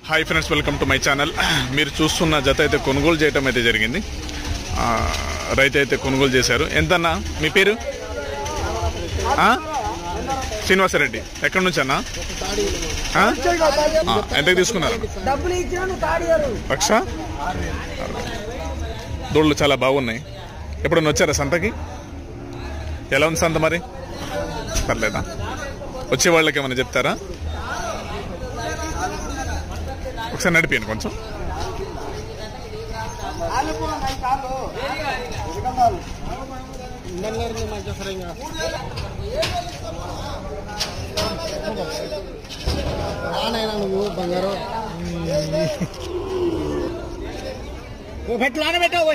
Hi friends, welcome to my channel. మీరు చూస్తున్న జత అయితే కొనుగోలు చేయటం అయితే జరిగింది. రైతు అయితే కొనుగోలు చేశారు. ఎంతన్నా మీ పేరు? శ్రీనివాసరెడ్డి. ఎక్కడి నుంచి అన్నా? ఎంతకు తీసుకున్నారు? లక్ష. దూడలు చాలా బాగున్నాయి. ఎప్పుడన్నా వచ్చారా సంతకి? ఎలా ఉంది సంత మరి? పర్లేదా? వచ్చే వాళ్ళకి ఏమైనా చెప్తారా? ఒకసారి నడిపాను కొంచెం. బంగారు పెట్టావు.